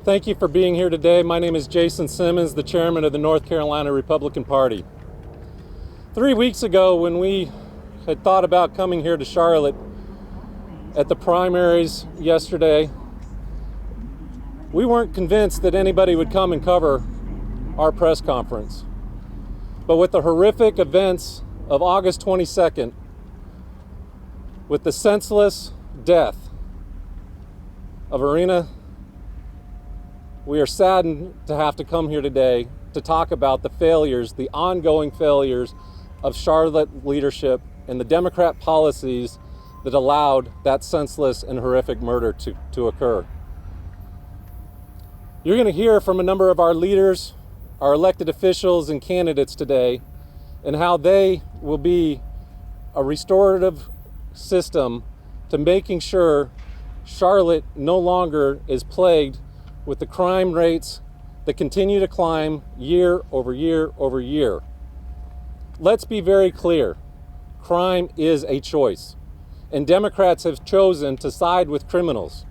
Thank you for being here today. My name is Jason Simmons, the chairman of the North Carolina Republican Party. 3 weeks ago, when we had thought about coming here to Charlotte at the primaries yesterday, we weren't convinced that anybody would come and cover our press conference. But with the horrific events of August 22nd, with the senseless death of Irina, we are saddened to have to come here today to talk about the failures, the ongoing failures of Charlotte leadership and the Democrat policies that allowed that senseless and horrific murder to occur. You're going to hear from a number of our leaders, our elected officials and candidates today, and how they will be a restorative system to making sure Charlotte no longer is plagued with the crime rates that continue to climb year over year over year. Let's be very clear. Crime is a choice, and Democrats have chosen to side with criminals.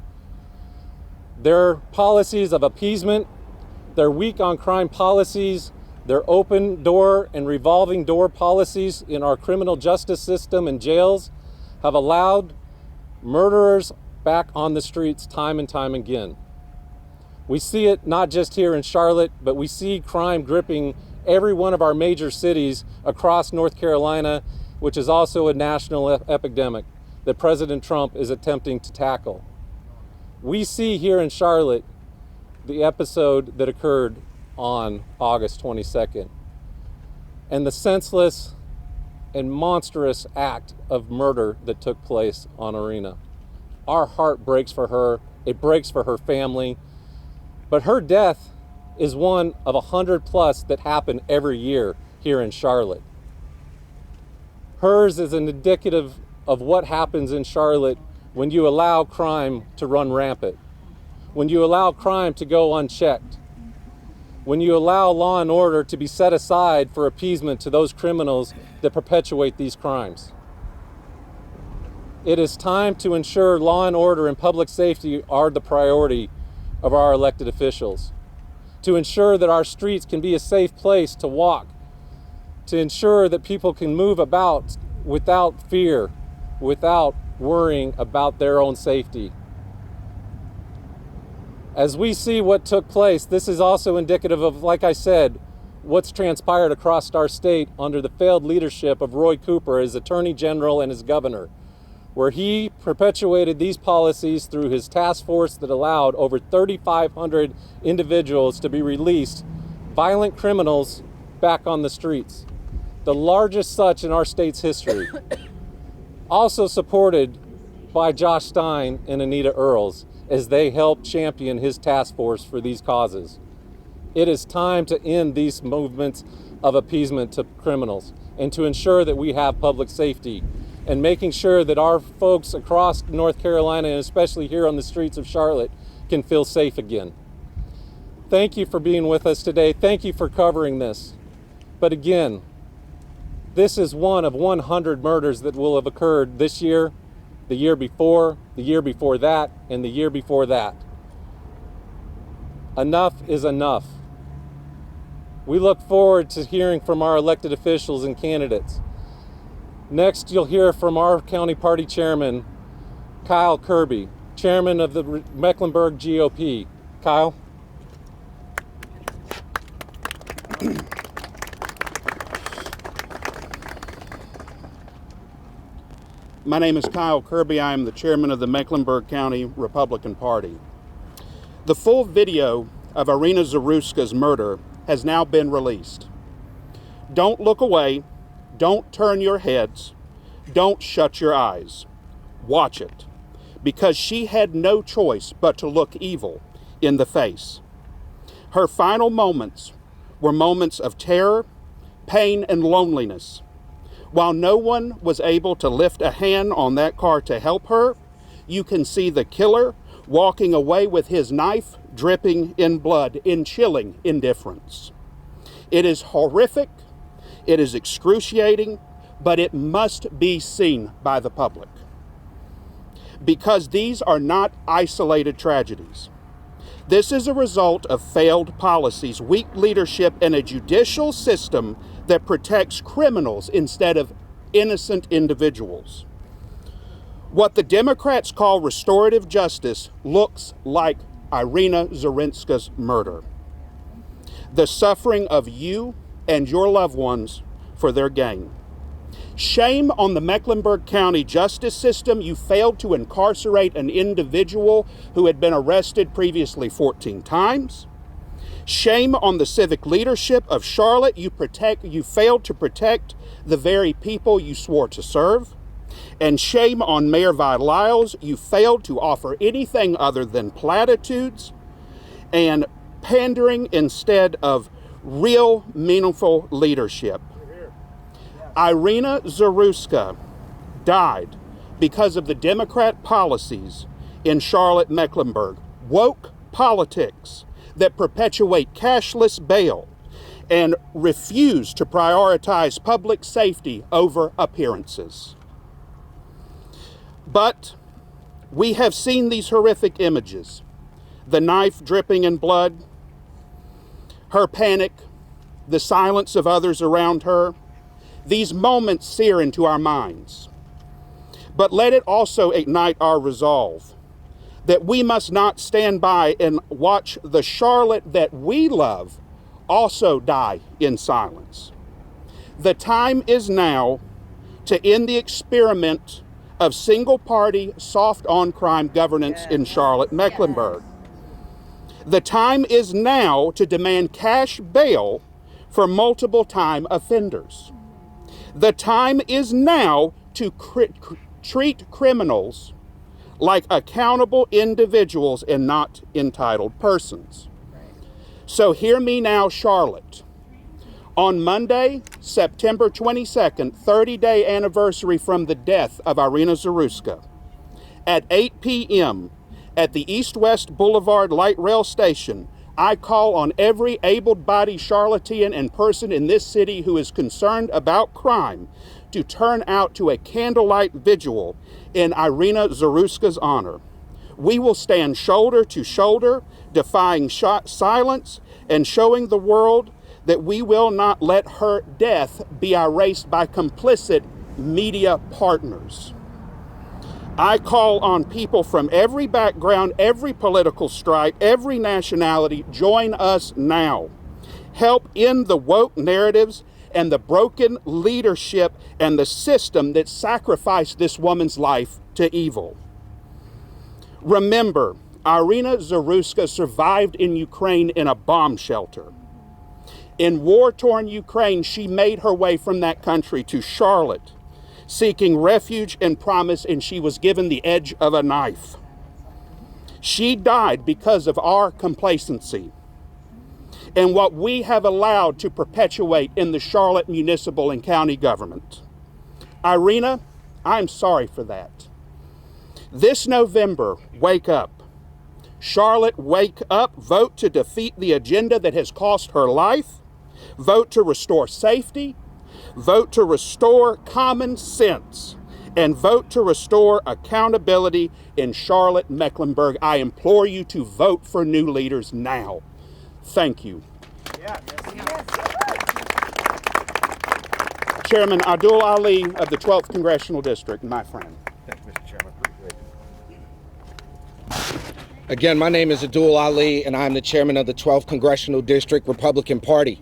Their policies of appeasement, their weak on crime policies, their open door and revolving door policies in our criminal justice system and jails have allowed murderers back on the streets time and time again. We see it not just here in Charlotte, but we see crime gripping every one of our major cities across North Carolina, which is also a national epidemic that President Trump is attempting to tackle. We see here in Charlotte the episode that occurred on August 22nd and the senseless and monstrous act of murder that took place on Irina. Our heart breaks for her. It breaks for her family. But her death is one of 100 plus that happen every year here in Charlotte. Hers is an indicative of what happens in Charlotte when you allow crime to run rampant, when you allow crime to go unchecked, when you allow law and order to be set aside for appeasement to those criminals that perpetuate these crimes. It is time to ensure law and order and public safety are the priority of our elected officials, to ensure that our streets can be a safe place to walk, to ensure that people can move about without fear, without worrying about their own safety. As we see what took place, this is also indicative of, like I said, what's transpired across our state under the failed leadership of Roy Cooper as Attorney General and as governor, where he perpetuated these policies through his task force that allowed over 3,500 individuals to be released, violent criminals back on the streets, the largest such in our state's history. Also supported by Josh Stein and Anita Earls as they helped champion his task force for these causes. It is time to end these movements of appeasement to criminals and to ensure that we have public safety and making sure that our folks across North Carolina, and especially here on the streets of Charlotte, can feel safe again. Thank you for being with us today. Thank you for covering this. But again, this is one of 100 murders that will have occurred this year, the year before that, and the year before that. Enough is enough. We look forward to hearing from our elected officials and candidates. Next, you'll hear from our county party chairman, Kyle Kirby, chairman of the Mecklenburg GOP. Kyle. My name is Kyle Kirby. I am the chairman of the Mecklenburg County Republican Party. The full video of Irina Zaruska's murder has now been released. Don't look away. Don't turn your heads. Don't shut your eyes. Watch it, because she had no choice but to look evil in the face. Her final moments were moments of terror, pain, and loneliness. While no one was able to lift a hand on that car to help her, you can see the killer walking away with his knife dripping in blood in chilling indifference. It is horrific. It is excruciating, but it must be seen by the public. Because these are not isolated tragedies. This is a result of failed policies, weak leadership, and a judicial system that protects criminals instead of innocent individuals. What the Democrats call restorative justice looks like Irina Zarutska's murder. The suffering of you and your loved ones for their gain. Shame on the Mecklenburg County justice system. You failed to incarcerate an individual who had been arrested previously 14 times. Shame on the civic leadership of Charlotte. You failed to protect the very people you swore to serve. And shame on Mayor Lyles. You failed to offer anything other than platitudes and pandering instead of real, meaningful leadership. Irina Zarutska died because of the Democrat policies in Charlotte, Mecklenburg. Woke politics that perpetuate cashless bail and refuse to prioritize public safety over appearances. But we have seen these horrific images. The knife dripping in blood, her panic, the silence of others around her. These moments sear into our minds. But let it also ignite our resolve that we must not stand by and watch the Charlotte that we love also die in silence. The time is now to end the experiment of single-party, soft-on-crime governance in Charlotte, Mecklenburg. The time is now to demand cash bail for multiple-time offenders. The time is now to treat criminals like accountable individuals and not entitled persons. So hear me now, Charlotte. On Monday, September 22nd, 30-day anniversary from the death of Irina Zarutska, at 8 p.m. at the East-West Boulevard Light Rail Station, I call on every able-bodied Charlottean and person in this city who is concerned about crime to turn out to a candlelight vigil in Irina Zarutska's honor. We will stand shoulder to shoulder, defying silence and showing the world that we will not let her death be erased by complicit media partners. I call on people from every background, every political stripe, every nationality, join us now. Help end the woke narratives and the broken leadership and the system that sacrificed this woman's life to evil. Remember, Irina Zarutska survived in Ukraine in a bomb shelter. In war-torn Ukraine, she made her way from that country to Charlotte, seeking refuge and promise, and she was given the edge of a knife. She died because of our complacency and what we have allowed to perpetuate in the Charlotte municipal and county government. Irina, I'm sorry for that. This November, wake up. Charlotte, wake up. Vote to defeat the agenda that has cost her life. Vote to restore safety. Vote to restore common sense. And vote to restore accountability in Charlotte, Mecklenburg. I implore you to vote for new leaders now. Thank you. Chairman Abdul Ali of the 12th Congressional District, my friend. Thank you, Mr. Chairman. Again, my name is Abdul Ali, and I'm the chairman of the 12th Congressional District Republican Party.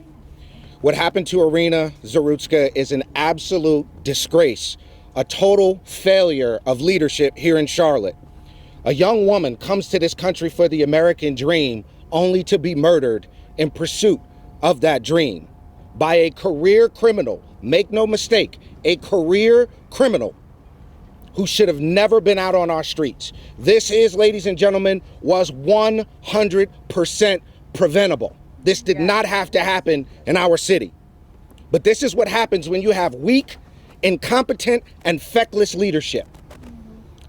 What happened to Irina Zarutska is an absolute disgrace, a total failure of leadership here in Charlotte. A young woman comes to this country for the American dream, only to be murdered in pursuit of that dream by a career criminal. Make no mistake, a career criminal who should have never been out on our streets. This is, ladies and gentlemen, was 100% preventable. This did not have to happen in our city. But this is what happens when you have weak, incompetent, and feckless leadership.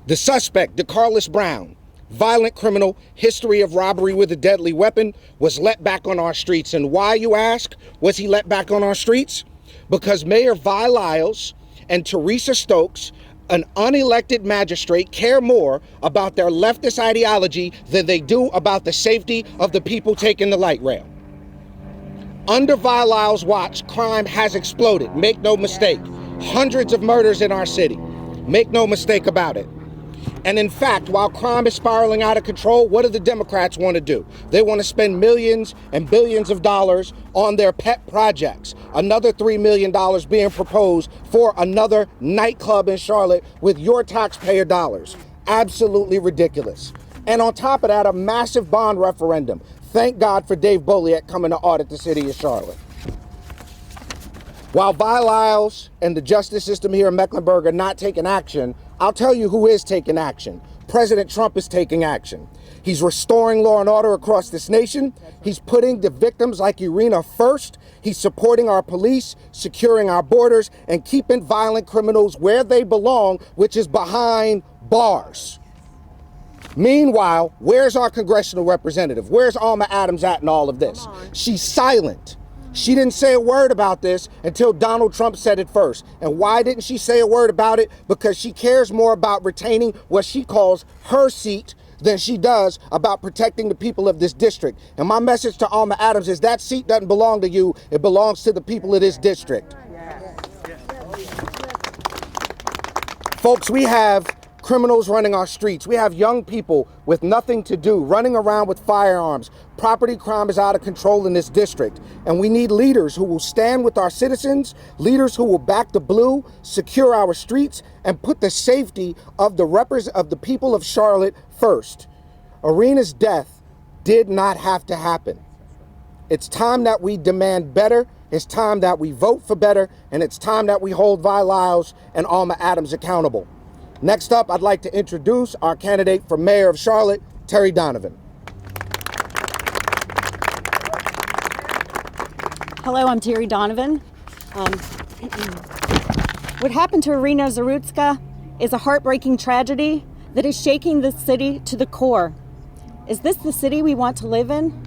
The suspect, DeCarlos Brown, violent criminal, history of robbery with a deadly weapon, was let back on our streets. And why, you ask, was he let back on our streets? Because Mayor Lyles and Teresa Stokes an unelected magistrate care more about their leftist ideology than they do about the safety of the people taking the light rail. Under Vilisle's watch, crime has exploded. Make no mistake. Hundreds of murders in our city. Make no mistake about it. And in fact, while crime is spiraling out of control, what do the Democrats want to do? They want to spend millions and billions of dollars on their pet projects. Another $3 million being proposed for another nightclub in Charlotte with your taxpayer dollars. Absolutely ridiculous. And on top of that, a massive bond referendum. Thank God for Dave Bolliak coming to audit the city of Charlotte. While Vilisle and the justice system here in Mecklenburg are not taking action, I'll tell you who is taking action. President Trump is taking action. He's restoring law and order across this nation. He's putting the victims like Irina first. He's supporting our police, securing our borders, and keeping violent criminals where they belong, which is behind bars. Meanwhile, where's our congressional representative? Where's Alma Adams at in all of this? She's silent. She didn't say a word about this until Donald Trump said it first. And why didn't she say a word about it? Because she cares more about retaining what she calls her seat than she does about protecting the people of this district. And my message to Alma Adams is that seat doesn't belong to you. It belongs to the people of this district. Folks, we have criminals running our streets. We have young people with nothing to do, running around with firearms. Property crime is out of control in this district. And we need leaders who will stand with our citizens, leaders who will back the blue, secure our streets, and put the safety of the people of Charlotte first. Irina's death did not have to happen. It's time that we demand better. It's time that we vote for better. And it's time that we hold Vilisle and Alma Adams accountable. Next up, I'd like to introduce our candidate for mayor of Charlotte, Terry Donovan. Hello, I'm Terry Donovan. What happened to Irina Zarutska is a heartbreaking tragedy that is shaking the city to the core. Is this the city we want to live in?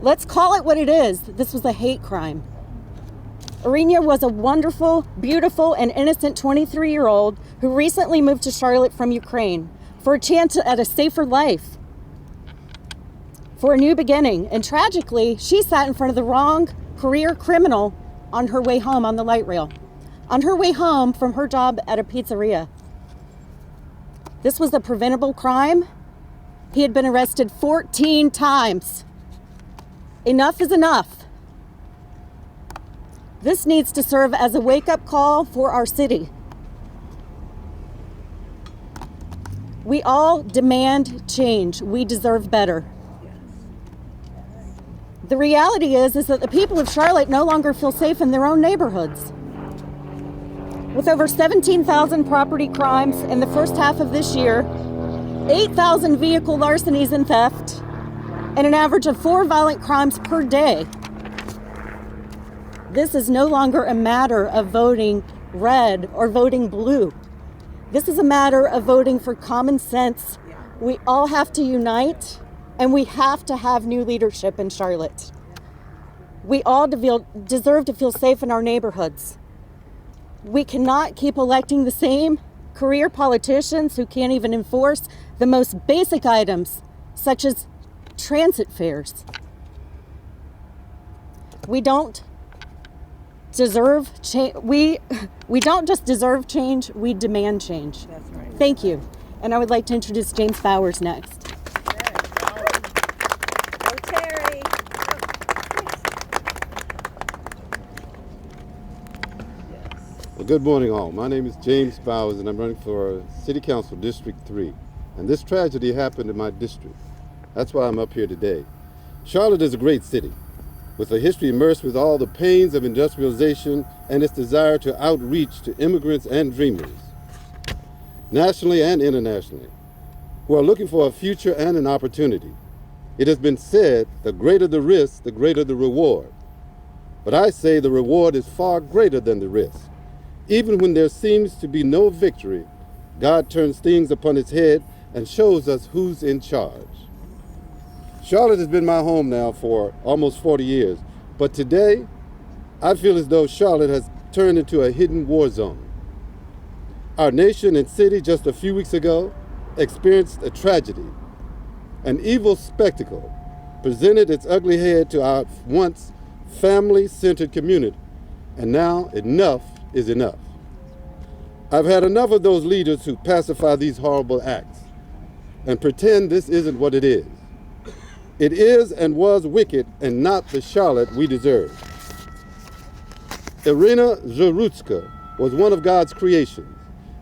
Let's call it what it is. This was a hate crime. Irina was a wonderful, beautiful, and innocent 23-year-old who recently moved to Charlotte from Ukraine for a chance at a safer life, for a new beginning. And tragically, she sat in front of the wrong career criminal on her way home on the light rail, on her way home from her job at a pizzeria. This was a preventable crime. He had been arrested 14 times. Enough is enough. This needs to serve as a wake-up call for our city. We all demand change. We deserve better. The reality is that the people of Charlotte no longer feel safe in their own neighborhoods. With over 17,000 property crimes in the first half of this year, 8,000 vehicle larcenies and theft, and an average of 4 violent crimes per day. This is no longer a matter of voting red or voting blue. This is a matter of voting for common sense. We all have to unite, and we have to have new leadership in Charlotte. We all deserve to feel safe in our neighborhoods. We cannot keep electing the same career politicians who can't even enforce the most basic items, such as transit fares. We don't deserve change. We don't just deserve change, we demand change. That's right. Thank you. And I would like to introduce James Bowers next. Go Terry. Well, good morning all. My name is James Bowers and I'm running for City Council District 3. And this tragedy happened in my district. That's why I'm up here today. Charlotte is a great city, with a history immersed with all the pains of industrialization and its desire to outreach to immigrants and dreamers, nationally and internationally, who are looking for a future and an opportunity. It has been said, the greater the risk, the greater the reward. But I say the reward is far greater than the risk. Even when there seems to be no victory, God turns things upon its head and shows us who's in charge. Charlotte has been my home now for almost 40 years, but today I feel as though Charlotte has turned into a hidden war zone. Our nation and city just a few weeks ago experienced a tragedy. An evil spectacle presented its ugly head to our once family-centered community, and now enough is enough. I've had enough of those leaders who pacify these horrible acts and pretend this isn't what it is. It is and was wicked and not the Charlotte we deserve. Irina Zarutska was one of God's creations,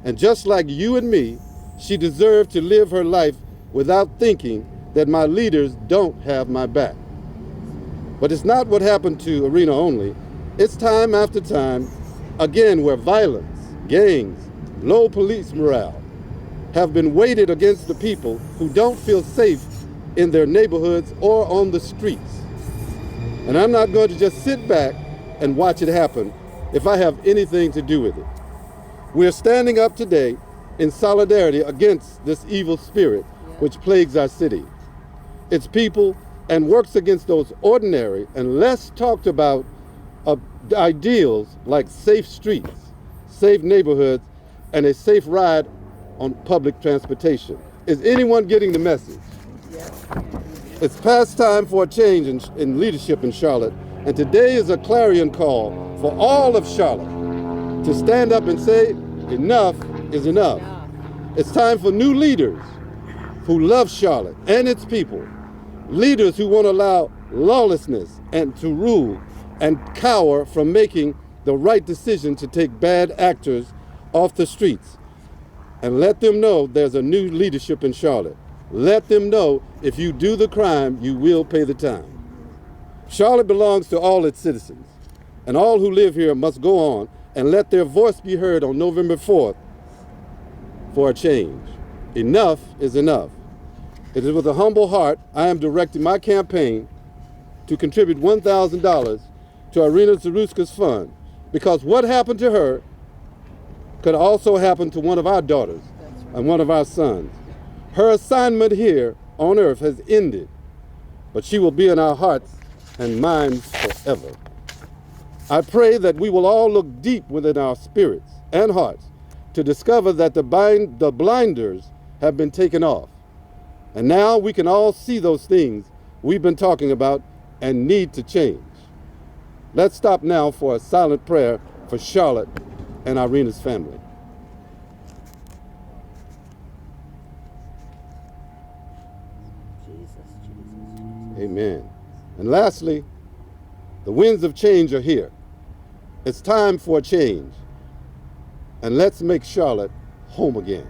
and just like you and me, she deserved to live her life without thinking that my leaders don't have my back. But it's not what happened to Irina only. It's time after time, again, where violence, gangs, low police morale have been weighted against the people who don't feel safe in their neighborhoods or on the streets. And I'm not going to just sit back and watch it happen if I have anything to do with it. We're standing up today in solidarity against this evil spirit which plagues our city, its people, and works against those ordinary and less talked about ideals like safe streets, safe neighborhoods, and a safe ride on public transportation. Is anyone getting the message? It's past time for a change in leadership in Charlotte, and today is a clarion call for all of Charlotte to stand up and say, enough is enough. It's time for new leaders who love Charlotte and its people, leaders who won't allow lawlessness and to rule and cower from making the right decision to take bad actors off the streets. And let them know there's a new leadership in Charlotte. Let them know if you do the crime, you will pay the time. Charlotte belongs to all its citizens, and all who live here must go on and let their voice be heard on November 4th for a change. Enough is enough. It is with a humble heart I am directing my campaign to contribute $1,000 to Irina Zarutska's fund, because what happened to her could also happen to one of our daughters and one of our sons. Her assignment here on earth has ended, but she will be in our hearts and minds forever. I pray that we will all look deep within our spirits and hearts to discover that the blinders have been taken off. And now we can all see those things we've been talking about and need to change. Let's stop now for a silent prayer for Charlotte and Irina's family. Amen. And lastly, the winds of change are here. It's time for a change. And let's make Charlotte home again.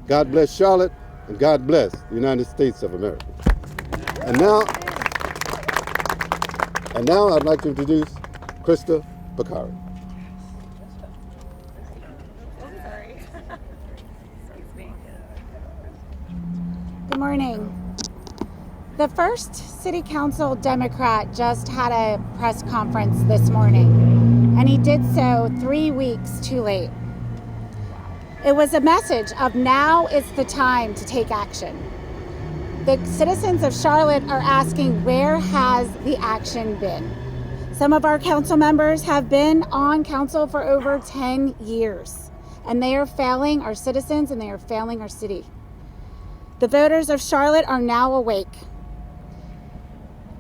God bless Charlotte, and God bless the United States of America. And now I'd like to introduce Krista Bakari. Good morning. The first City Council Democrat just had a press conference this morning, and he did so 3 weeks too late. It was a message of now is the time to take action. The citizens of Charlotte are asking, where has the action been? Some of our council members have been on council for over 10 years, and they are failing our citizens and they are failing our city. The voters of Charlotte are now awake.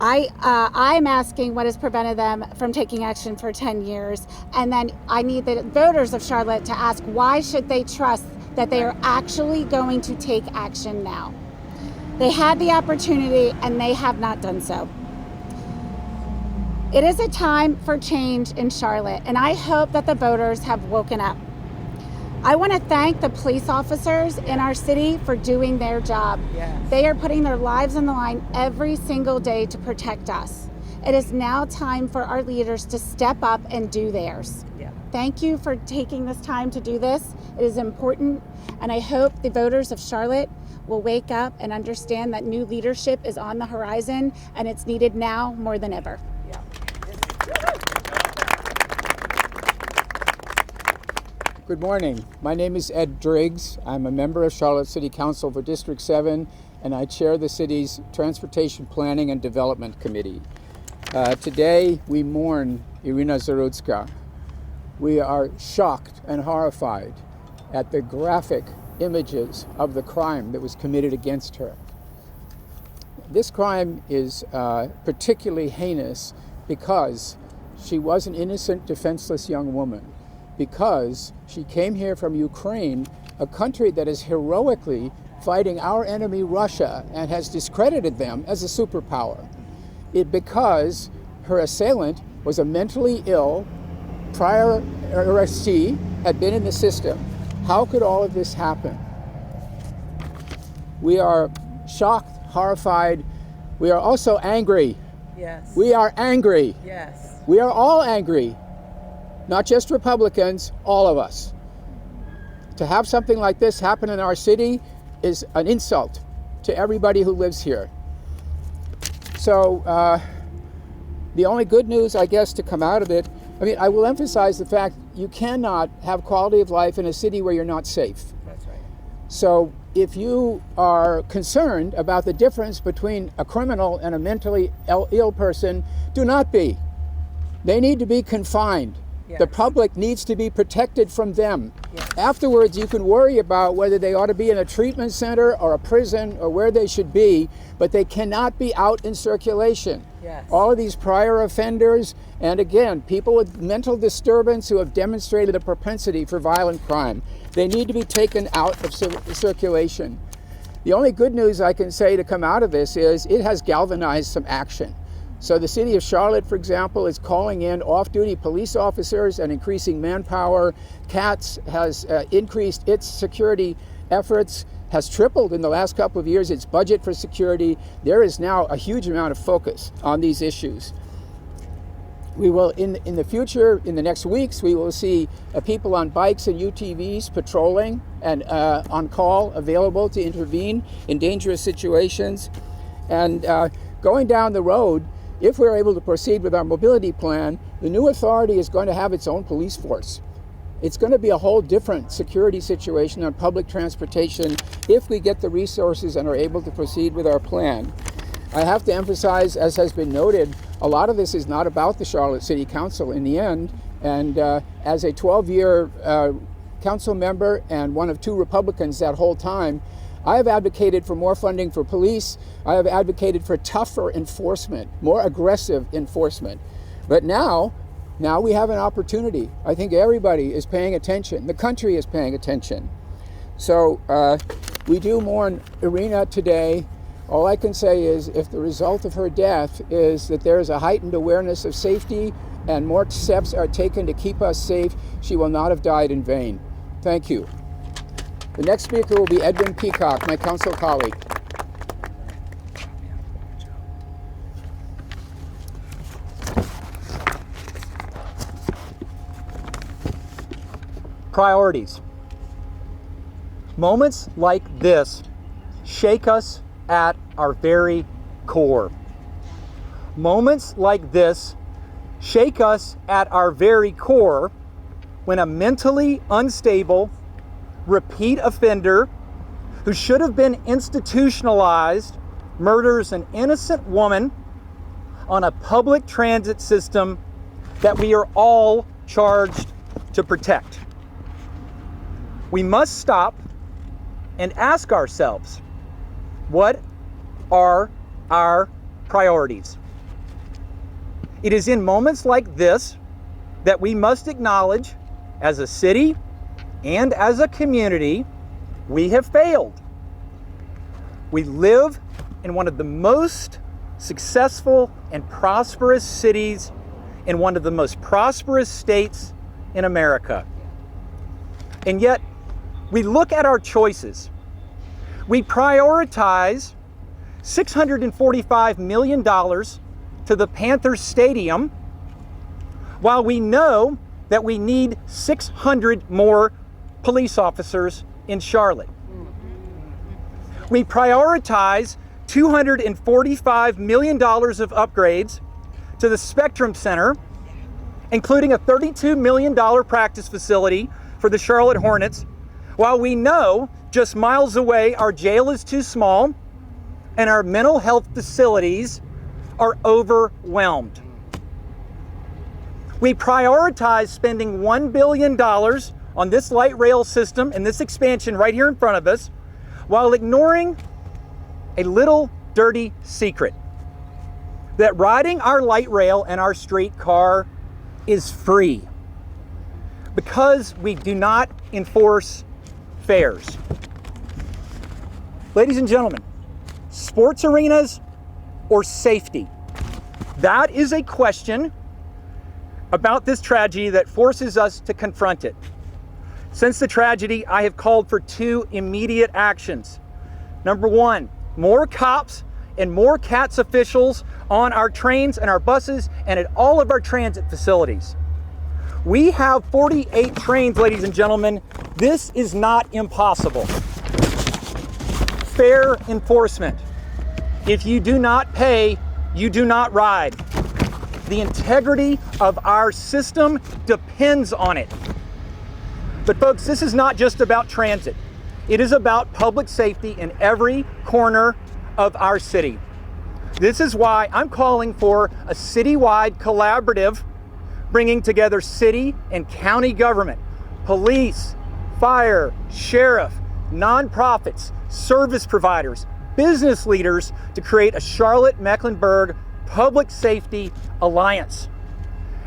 I'm asking what has prevented them from taking action for 10 years. And then I need the voters of Charlotte to ask, why should they trust that they are actually going to take action now? They had the opportunity and they have not done so. It is a time for change in Charlotte, and I hope that the voters have woken up. I want to thank the police officers in our city for doing their job. Yes. They are putting their lives on the line every single day to protect us. It is now time for our leaders to step up and do theirs. Yeah. Thank you for taking this time to do this. It is important, and I hope the voters of Charlotte will wake up and understand that new leadership is on the horizon, and it's needed now more than ever. Yeah. Good morning. My name is Ed Driggs. I'm a member of Charlotte City Council for District 7, and I chair the city's Transportation Planning and Development Committee. Today, we mourn Irina Zarutska. We are shocked and horrified at the graphic images of the crime that was committed against her. This crime is particularly heinous because she was an innocent, defenseless young woman, because she came here from Ukraine, a country that is heroically fighting our enemy Russia and has discredited them as a superpower. Because her assailant was a mentally ill, prior arrestee, had been in the system. How could all of this happen? We are shocked, horrified. We are also angry. Yes. We are angry. Yes. We are all angry. Not just Republicans, all of us. To have something like this happen in our city is an insult to everybody who lives here. So the only good news, I guess, to come out of it, I will emphasize the fact you cannot have quality of life in a city where you're not safe. That's right. So if you are concerned about the difference between a criminal and a mentally ill person, do not be. They need to be confined. Yes. The public needs to be protected from them. Yes. Afterwards, you can worry about whether they ought to be in a treatment center or a prison or where they should be, but they cannot be out in circulation. Yes. All of these prior offenders, and again, people with mental disturbance who have demonstrated a propensity for violent crime, they need to be taken out of circulation. The only good news I can say to come out of this is it has galvanized some action. So the city of Charlotte, for example, is calling in off-duty police officers and increasing manpower. CATS has increased its security efforts, has tripled in the last couple of years its budget for security. There is now a huge amount of focus on these issues. We will, in the future, in the next weeks, we will see people on bikes and UTVs patrolling and on call, available to intervene in dangerous situations. And going down the road, if we're able to proceed with our mobility plan, the new authority is going to have its own police force. It's going to be a whole different security situation on public transportation if we get the resources and are able to proceed with our plan. I have to emphasize, as has been noted, a lot of this is not about the Charlotte City Council in the end. And as a 12-year council member and one of two Republicans that whole time, I have advocated for more funding for police. I have advocated for tougher enforcement, more aggressive enforcement. But now we have an opportunity. I think everybody is paying attention. The country is paying attention. So we do mourn Irina today. All I can say is if the result of her death is that there is a heightened awareness of safety and more steps are taken to keep us safe, she will not have died in vain. Thank you. The next speaker will be Edwin Peacock, my council colleague. Priorities. Moments like this shake us at our very core. Moments like this shake us at our very core when a mentally unstable, repeat offender who should have been institutionalized murders an innocent woman on a public transit system that we are all charged to protect. We must stop and ask ourselves, what are our priorities? It is in moments like this that we must acknowledge, as a city and as a community, we have failed. We live in one of the most successful and prosperous cities in one of the most prosperous states in America. And yet, we look at our choices. We prioritize $645 million to the Panthers Stadium, while we know that we need 600 more police officers in Charlotte. We prioritize $245 million of upgrades to the Spectrum Center, including a $32 million practice facility for the Charlotte Hornets, while we know just miles away our jail is too small and our mental health facilities are overwhelmed. We prioritize spending $1 billion on this light rail system and this expansion right here in front of us, while ignoring a little dirty secret: that riding our light rail and our streetcar is free, because we do not enforce fares. Ladies and gentlemen, sports arenas or safety? That is a question about this tragedy that forces us to confront it. Since the tragedy, I have called for 2 immediate actions. Number 1, more cops and more CATS officials on our trains and our buses and at all of our transit facilities. We have 48 trains, ladies and gentlemen. This is not impossible. Fare enforcement. If you do not pay, you do not ride. The integrity of our system depends on it. But folks, this is not just about transit. It is about public safety in every corner of our city. This is why I'm calling for a citywide collaborative bringing together city and county government, police, fire, sheriff, nonprofits, service providers, business leaders to create a Charlotte-Mecklenburg Public Safety Alliance.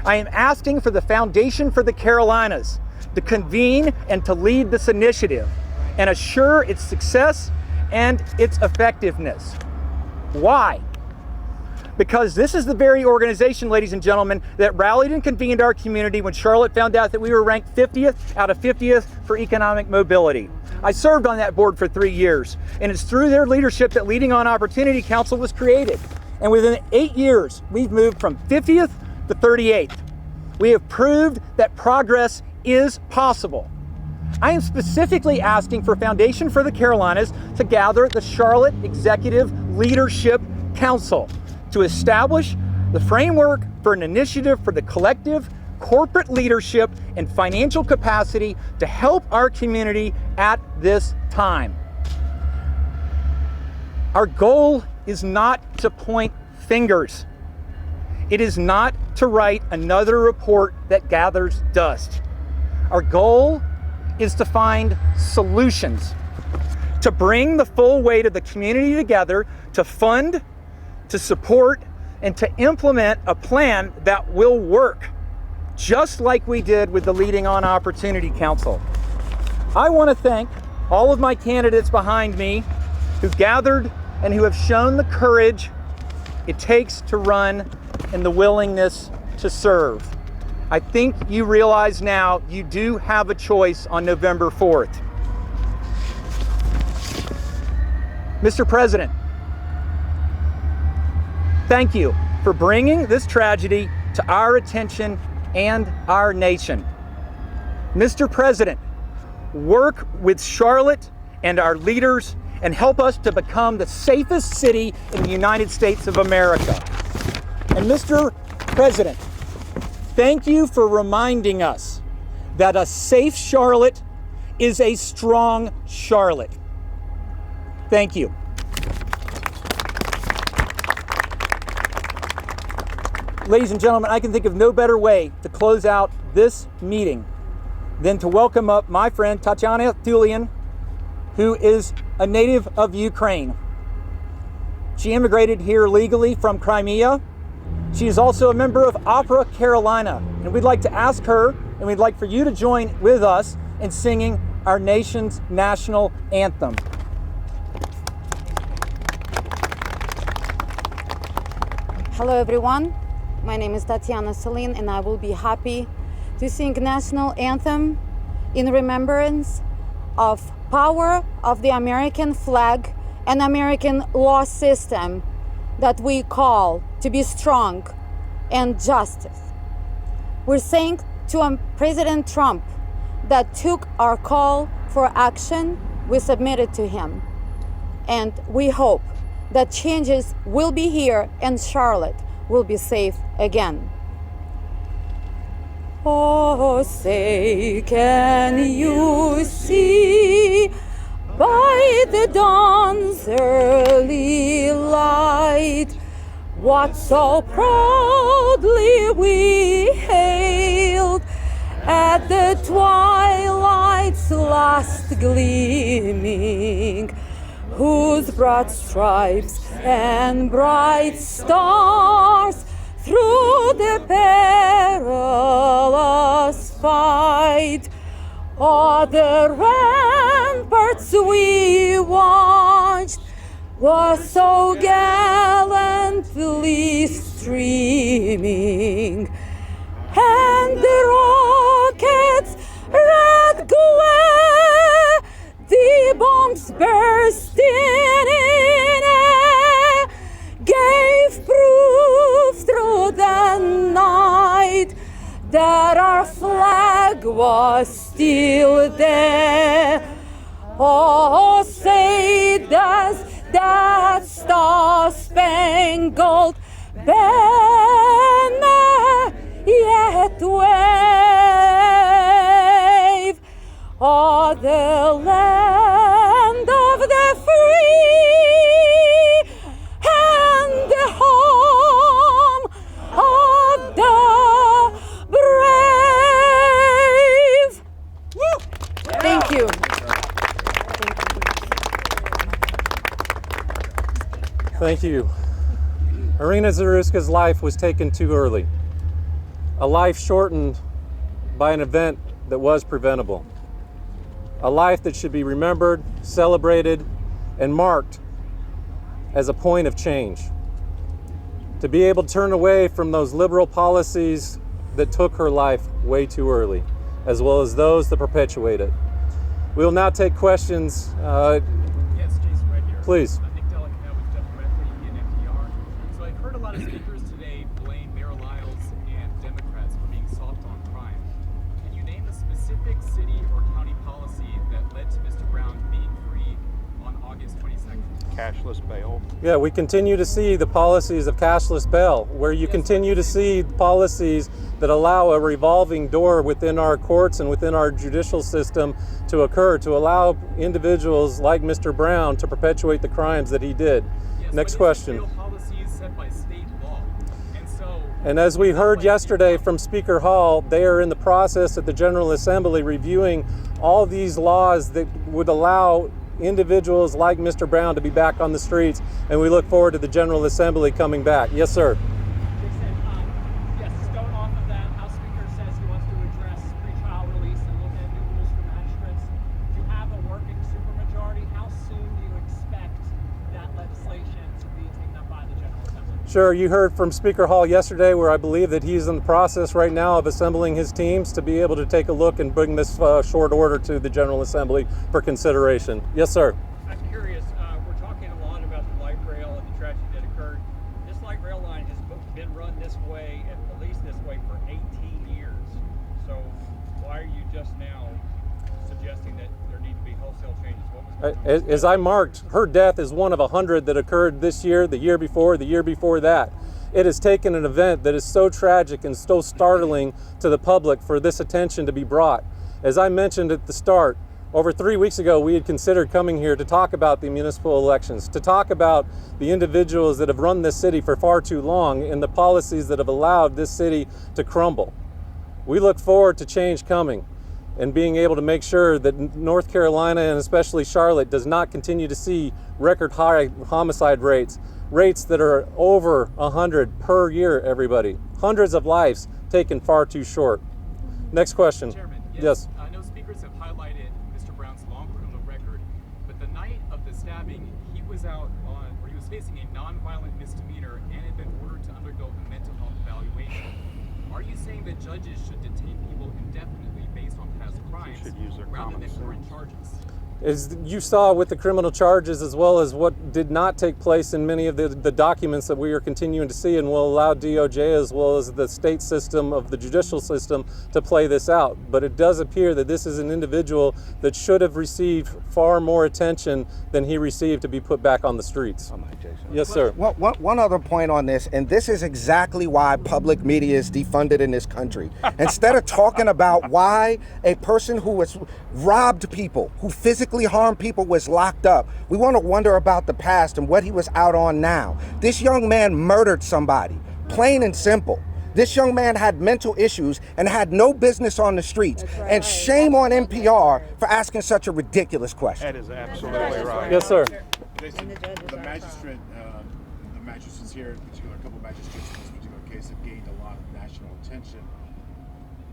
I am asking for the Foundation for the Carolinas to convene and to lead this initiative and assure its success and its effectiveness. Why? Because this is the very organization, ladies and gentlemen, that rallied and convened our community when Charlotte found out that we were ranked 50th out of 50th for economic mobility. I served on that board for 3 years, and it's through their leadership that Leading On Opportunity Council was created. And within 8 years, we've moved from 50th to 38th. We have proved that progress is possible. I am specifically asking for Foundation for the Carolinas to gather the Charlotte Executive Leadership Council to establish the framework for an initiative for the collective corporate leadership and financial capacity to help our community at this time. Our goal is not to point fingers. It is not to write another report that gathers dust. Our goal is to find solutions, to bring the full weight of the community together, to fund, to support, and to implement a plan that will work, just like we did with the Leading On Opportunity Council. I want to thank all of my candidates behind me who gathered and who have shown the courage it takes to run and the willingness to serve. I think you realize now you do have a choice on November 4th. Mr. President, thank you for bringing this tragedy to our attention and our nation. Mr. President, work with Charlotte and our leaders and help us to become the safest city in the United States of America. And Mr. President, thank you for reminding us that a safe Charlotte is a strong Charlotte. Thank you. Ladies and gentlemen, I can think of no better way to close out this meeting than to welcome up my friend Tatiana Thulian, who is a native of Ukraine. She immigrated here legally from Crimea. She is also a member of Opera Carolina, and we'd like to ask her, and we'd like for you to join with us in singing our nation's national anthem. Hello everyone, my name is Tatiana Thulian and I will be happy to sing national anthem in remembrance of power of the American flag and American law system that we call to be strong and justice. We're saying to President Trump that took our call for action, we submitted to him. And we hope that changes will be here and Charlotte will be safe again. Oh, say, can you see by the dawn's early light what so proudly we hailed at the twilight's last gleaming, whose broad stripes and bright stars through the perilous fight o'er the ramparts we watched was so gallantly streaming, and the rockets' red glare, the bombs bursting in air, gave proof through the night that our flag was still there. Oh, say does that star-spangled banner yet wave o'er the land of the free and the home of the brave? Woo! Thank you. Thank you. Irina Zaruska's life was taken too early. A life shortened by an event that was preventable. A life that should be remembered, celebrated, and marked as a point of change. To be able to turn away from those liberal policies that took her life way too early, as well as those that perpetuate it. We will now take questions. Yes, Jason, right here. Please. A lot of speakers today blame Mayor Lyles and Democrats for being soft on crime. Can you name a specific city or county policy that led to Mr. Brown being free on August 22nd? Cashless bail. Yeah, we continue to see the policies of cashless bail, where you continue to see policies that allow a revolving door within our courts and within our judicial system to occur, to allow individuals like Mr. Brown to perpetuate the crimes that he did. Yes, Next question. By state law. And as we heard yesterday from Speaker Hall, they are in the process at the General Assembly reviewing all these laws that would allow individuals like Mr. Brown to be back on the streets, and we look forward to the General Assembly coming back. Yes, sir. Yes, going off of that, House Speaker says he wants to address pretrial release and look at new rules for magistrates. If you have a working supermajority, how soon do you expect that legislation to be taken up by the General Assembly? Sure, you heard from Speaker Hall yesterday where I believe that he's in the process right now of assembling his teams to be able to take a look and bring this short order to the General Assembly for consideration. Yes, sir. I'm curious, we're talking a lot about the light rail and the tragedy that occurred. This light rail line has been run this way, and at least this way, for 18 years. So why are you just now suggesting that there need to be wholesale changes? What was going on? As I marked, her death is one of 100 that occurred this year, the year before that. It has taken an event that is so tragic and so startling to the public for this attention to be brought. As I mentioned at the start, over 3 weeks ago, we had considered coming here to talk about the municipal elections, to talk about the individuals that have run this city for far too long and the policies that have allowed this city to crumble. We look forward to change coming and being able to make sure that North Carolina and especially Charlotte does not continue to see record high homicide rates that are over 100 per year, everybody. Hundreds of lives taken far too short. Next question. Chairman, yes. I know speakers have highlighted Mr. Brown's long criminal record, but the night of the stabbing, he was facing a non-violent misdemeanor and had been ordered to undergo a mental health evaluation. Are you saying that judges should detain people indefinitely based on past crimes rather than current charges? As you saw with the criminal charges, as well as what did not take place in many of the documents that we are continuing to see, and will allow DOJ as well as the state system of the judicial system to play this out. But it does appear that this is an individual that should have received far more attention than he received to be put back on the streets. Yes, sir. One other point on this, and this is exactly why public media is defunded in this country. Instead of talking about why a person who has robbed people, who physically harmed people, was locked up, we want to wonder about the past and what he was out on now. This young man murdered somebody, plain and simple. This young man had mental issues and had no business on the streets. And shame on NPR for asking such a ridiculous question. That is absolutely right. Yes, sir. Jason, the magistrates here, in particular, a couple of magistrates in this particular case have gained a lot of national attention.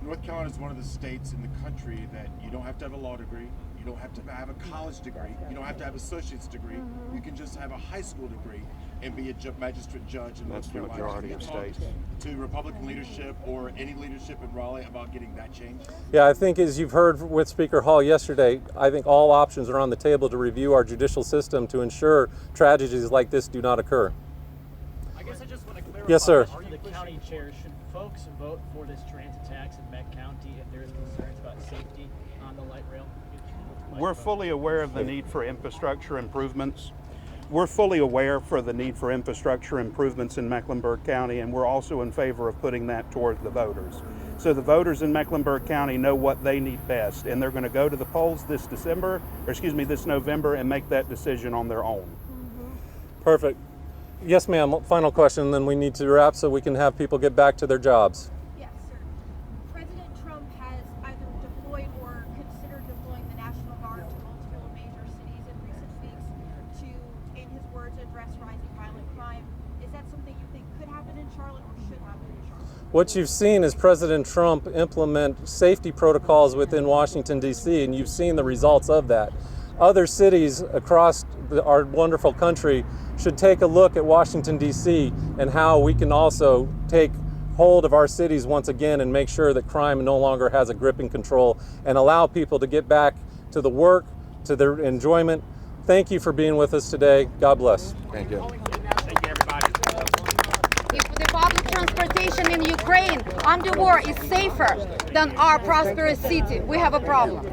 North Carolina is one of the states in the country that you don't have to have a law degree, you don't have to have a college degree, you don't have to have an associate's degree, you can just have a high school degree and be a magistrate judge in North Carolina. That's the majority of states. To Republican leadership or any leadership in Raleigh about getting that changed? Yeah, I think as you've heard with Speaker Hall yesterday, I think all options are on the table to review our judicial system to ensure tragedies like this do not occur. I guess I just want to clarify. Yes, sir. For the county chair, should folks vote for this transit tax in Meck County if there's concerns about safety on the light rail? We're fully aware of the need for infrastructure improvements. We're fully aware for the need for infrastructure improvements in Mecklenburg County, and we're also in favor of putting that toward the voters. So the voters in Mecklenburg County know what they need best, and they're going to go to the polls this November and make that decision on their own. Perfect. Yes, ma'am. Final question, and then we need to wrap so we can have people get back to their jobs. Yes, sir. President Trump has either deployed or considered deploying the National Guard to multiple major cities in recent weeks to, in his words, address rising violent crime. Is that something you think could happen in Charlotte or should happen in Charlotte? What you've seen is President Trump implement safety protocols within Washington, D.C., and you've seen the results of that. Other cities across our wonderful country should take a look at Washington, D.C. and how we can also take hold of our cities once again and make sure that crime no longer has a grip and control and allow people to get back to the work, to their enjoyment. Thank you for being with us today. God bless. Thank you. Thank you, everybody. If the public transportation in Ukraine under war is safer than our prosperous city, we have a problem.